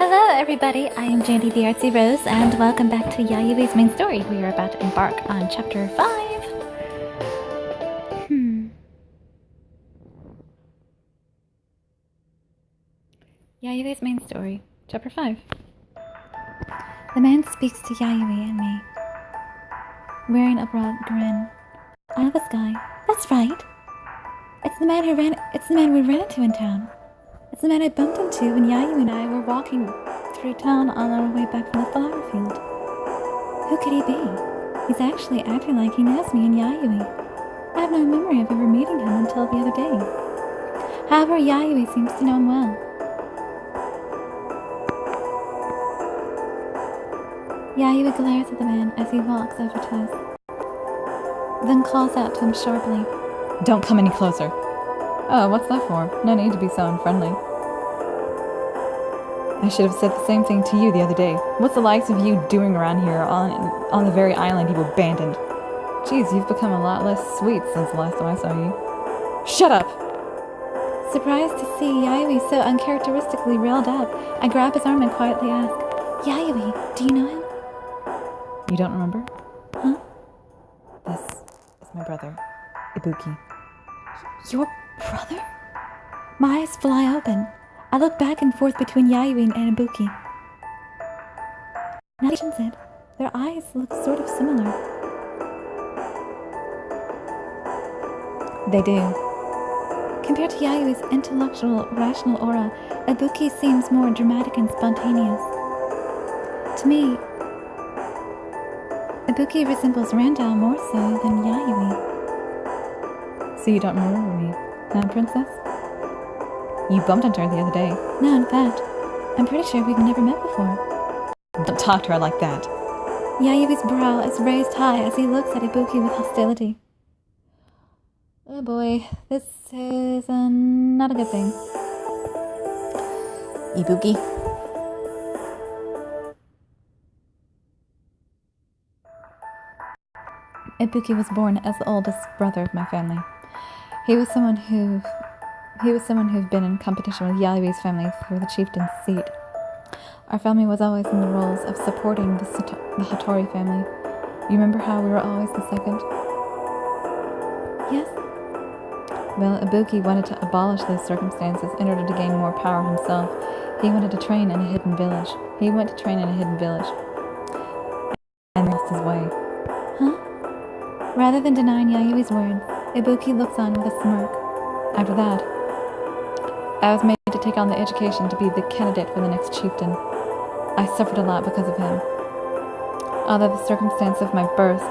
Hello everybody, I am Jandy the Artsy-Rose, and welcome back to Yayoi's main story. We are about to embark on chapter 5. Yayoi's main story, chapter 5. The man speaks to Yayoi and me, wearing a broad grin. I know this guy. That's right. It's the man we ran into in town. It's the man I bumped into when Yayoi and I were walking through town on our way back from the flower field. Who could he be? He's actually acting like he knows me and Yayoi. I have no memory of ever meeting him until the other day. However, Yayoi seems to know him well. Yayoi glares at the man as he walks over to us, then calls out to him sharply, "Don't come any closer." "Oh, what's that for? No need to be so unfriendly." "I should have said the same thing to you the other day. What's the likes of you doing around here on the very island you abandoned? Geez, you've become a lot less sweet since the last time I saw you." "Shut up!" Surprised to see Yayoi so uncharacteristically railed up, I grab his arm and quietly ask, "Yayoi, do you know him?" "You don't remember?" "Huh?" "This is my brother, Ibuki." "Your brother?" My eyes fly open. I look back and forth between Yayoi and Ibuki. Now that he mentions it, their eyes look sort of similar. They do. Compared to Yayoi's intellectual, rational aura, Ibuki seems more dramatic and spontaneous. To me, Ibuki resembles Randall more so than Yayoi. "So you don't remember me, huh, princess? You bumped into her the other day." No, in fact, I'm pretty sure we've never met before." "Don't talk to her like that." Yayoi's brow is raised high as he looks at Ibuki with hostility. Oh boy, this is not a good thing. "Ibuki." Ibuki was born as the oldest brother of my family. He was someone who'd been in competition with Yayoi's family for the chieftain's seat. Our family was always in the roles of supporting the Hattori family. You remember how we were always the second? Yes. Well, Ibuki wanted to abolish those circumstances in order to gain more power himself. He wanted to train in a hidden village. And lost his way. Huh? Rather than denying Yayoi's words, Ibuki looks on with a smirk. After that, I was made to take on the education to be the candidate for the next chieftain. I suffered a lot because of him. Although the circumstance of my birth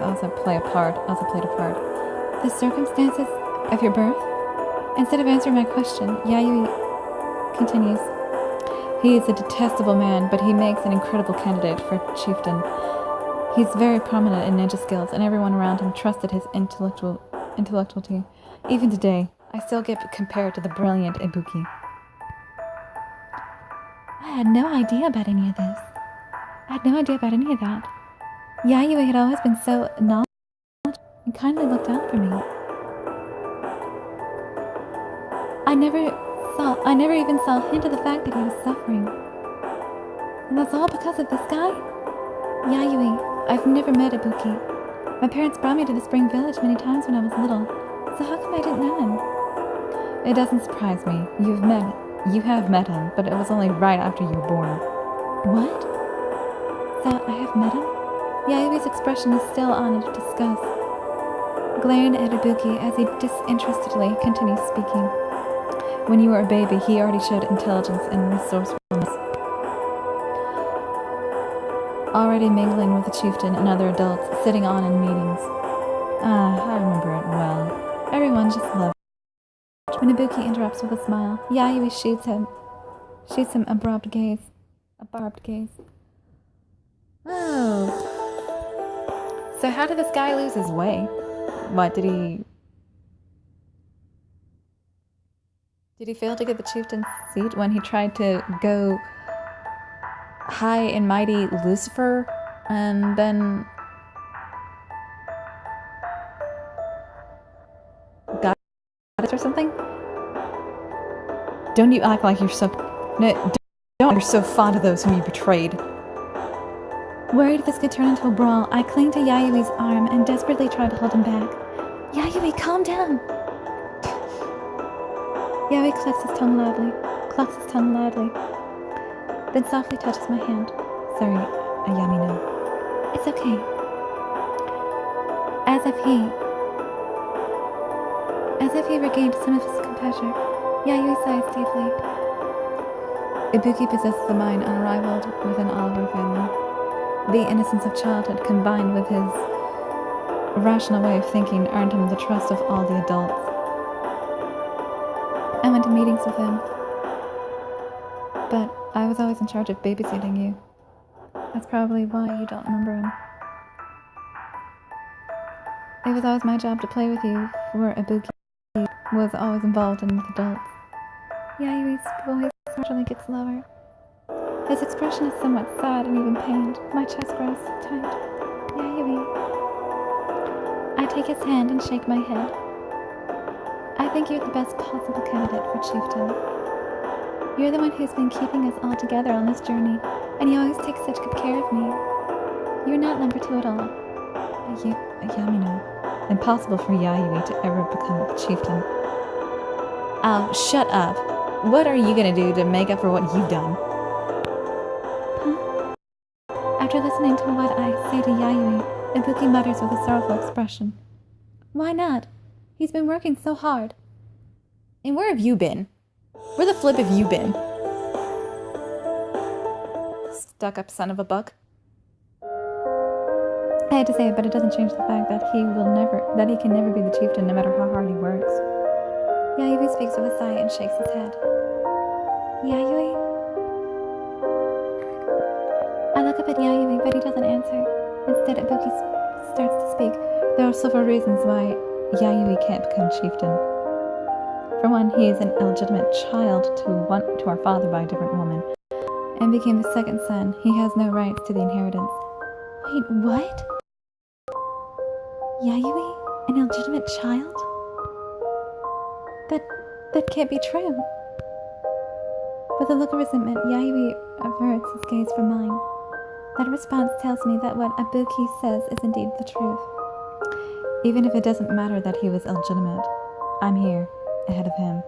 also played a part. The circumstances of your birth? Instead of answering my question, Yayoi continues. He is a detestable man, but he makes an incredible candidate for chieftain. He's very prominent in ninja skills, and everyone around him trusted his intellectuality. Even today, I still get compared to the brilliant Ibuki. I had no idea about any of this. I had no idea about any of that. Yayoi had always been so knowledgeable and kindly looked out for me. I never even saw a hint of the fact that he was suffering. And that's all because of this guy? Yayoi, I've never met Ibuki. My parents brought me to the spring village many times when I was little, so how come I didn't know him? It doesn't surprise me. You have met him, but it was only right after you were born. What? So I have met him? Yayoi's expression is still on in disgust, glaring at Ibuki as he disinterestedly continues speaking. When you were a baby, he already showed intelligence and resourcefulness. Already mingling with the chieftain and other adults, sitting on in meetings. I remember it well. Everyone just loved it. When Ibuki interrupts with a smile, Yayoi shoots him a barbed gaze. Oh. So how did this guy lose his way? What, did he fail to get the chieftain's seat when he tried to go high and mighty Lucifer and then got it or something? Don't you act like you're so... No, No wonder you're so fond of those whom you betrayed. Worried this could turn into a brawl, I cling to Yayui's arm and desperately try to hold him back. Yayoi, calm down! Yayoi clucks his tongue loudly, then softly touches my hand. Sorry, Ayami, no. It's okay. As if he regained some of his composure, Yayoi sighs deeply. Ibuki possesses a mind unrivaled within all of our family. The innocence of childhood combined with his rational way of thinking earned him the trust of all the adults. I went to meetings with him. But I was always in charge of babysitting you. That's probably why you don't remember him. It was always my job to play with you, for Ibuki was always involved in with adults. Yayui's voice gradually gets lower. His expression is somewhat sad and even pained. My chest grows tight. Yayoi. I take his hand and shake my head. I think you're the best possible candidate for chieftain. You're the one who's been keeping us all together on this journey, and you always take such good care of me. You're not number 2 at all. Yamino. Impossible for Yayoi to ever become a chieftain. Oh, shut up. What are you gonna do to make up for what you've done? Huh? After listening to what I say to Yayoi, Ibuki mutters with a sorrowful expression. Why not? He's been working so hard. And where have you been? Where the flip have you been? Stuck-up son of a buck. I hate to say it, but it doesn't change the fact that he can never be the chieftain no matter how hard he works. Yayoi speaks with a sigh and shakes his head. Yayoi? I look up at Yayoi, but he doesn't answer. Instead, Ibuki starts to speak. There are several reasons why Yayoi can't become chieftain. For one, he is an illegitimate child to our father by a different woman, and became the second son. He has no rights to the inheritance. Wait, what? Yayoi? An illegitimate child? That can't be true. With a look of resentment, Yayoi averts his gaze from mine. That response tells me that what Ibuki says is indeed the truth. Even if it doesn't matter that he was illegitimate, I'm here, ahead of him.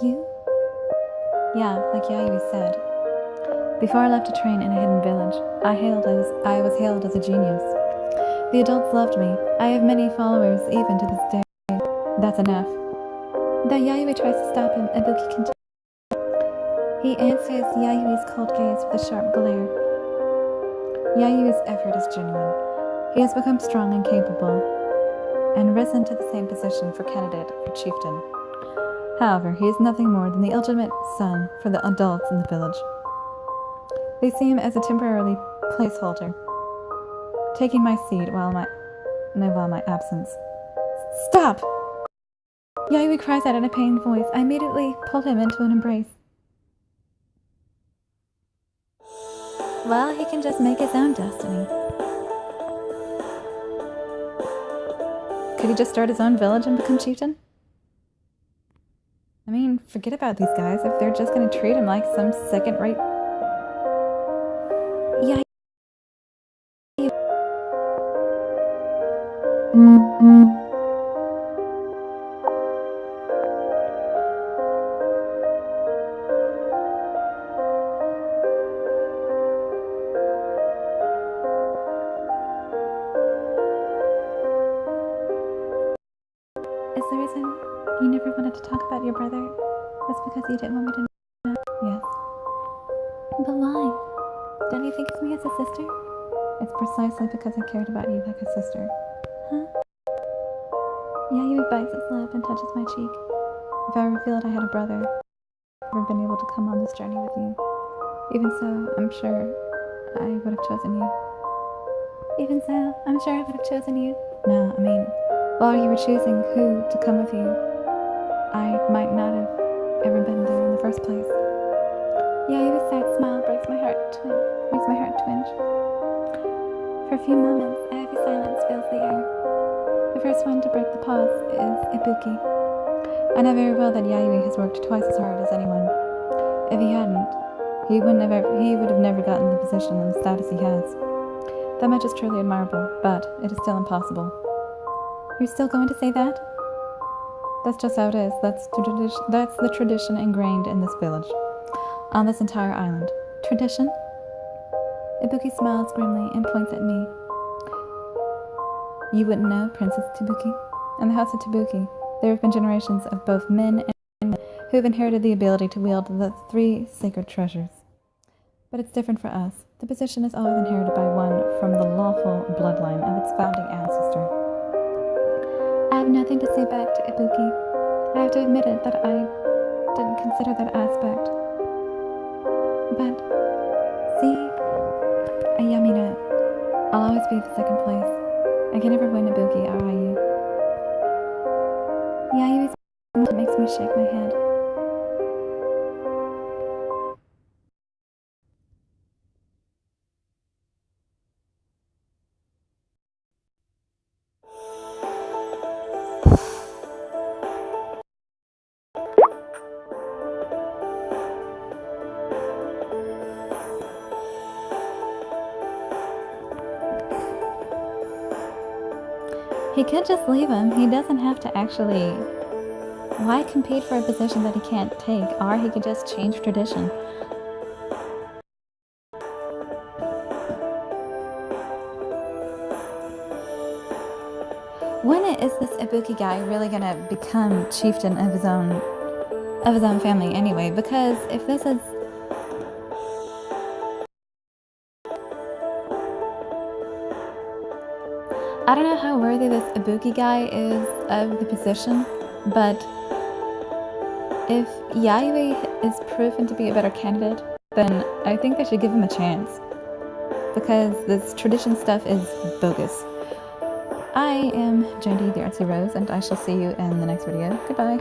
You? Yeah, like Yayoi said. Before I left to train in a hidden village, I was hailed as a genius. The adults loved me. I have many followers even to this day. That's enough. Though Yayoi tries to stop him, Ibuki continues. He answers Yayoi's cold gaze with a sharp glare. Yayoi's effort is genuine. He has become strong and capable, and risen to the same position for candidate for chieftain. However, he is nothing more than the illegitimate son for the adults in the village. They see him as a temporary placeholder, taking my seat while my absence. Stop! Yayoi cries out in a pained voice. I immediately pull him into an embrace. Well, he can just make his own destiny. Could he just start his own village and become chieftain? I mean, forget about these guys if they're just gonna treat him like some second-rate... Yeah. Is the reason you never wanted to talk about your brother was because you didn't want me to know? Yes. But why? Don't you think of me as a sister? It's precisely because I cared about you like a sister. Huh? Yayoi bites his lip and touches my cheek. If I revealed I had a brother, I'd never been able to come on this journey with you. Even so, I'm sure I would have chosen you. Even so, I'm sure I would have chosen you. No, I mean, while you were choosing who to come with you, I might not have ever been there in the first place. Yayoi's sad smile makes my heart twinge. For a few moments, a heavy silence fills the air. The first one to break the pause is Ibuki. I know very well that Yayoi has worked twice as hard as anyone. If he hadn't, he would have never gotten the position and the status he has. That much is truly admirable, but it is still impossible. You're still going to say that? That's just how it is. That's the tradition ingrained in this village, on this entire island. Tradition? Ibuki smiles grimly and points at me. You wouldn't know, Princess Tabuki. In the house of Tabuki, there have been generations of both men and women who have inherited the ability to wield the 3 sacred treasures. But it's different for us. The position is always inherited by one from the lawful bloodline of its founding ancestor. I have nothing to say back to Ibuki. I have to admit it that I didn't consider that aspect. But, see, Yamina, I'll always be the second place. I can never win Ibuki or Ayu. Yayui's makes me shake my head. He could just leave him. He doesn't have to actually... Why compete for a position that he can't take? Or he could just change tradition. When is this Ibuki guy really gonna become chieftain of his own family anyway? Because if this is... I don't know how worthy this Ibuki guy is of the position, but if Yayoi is proven to be a better candidate, then I think they should give him a chance. Because this tradition stuff is bogus. I am Jendy, the Artsy-Rose, and I shall see you in the next video. Goodbye.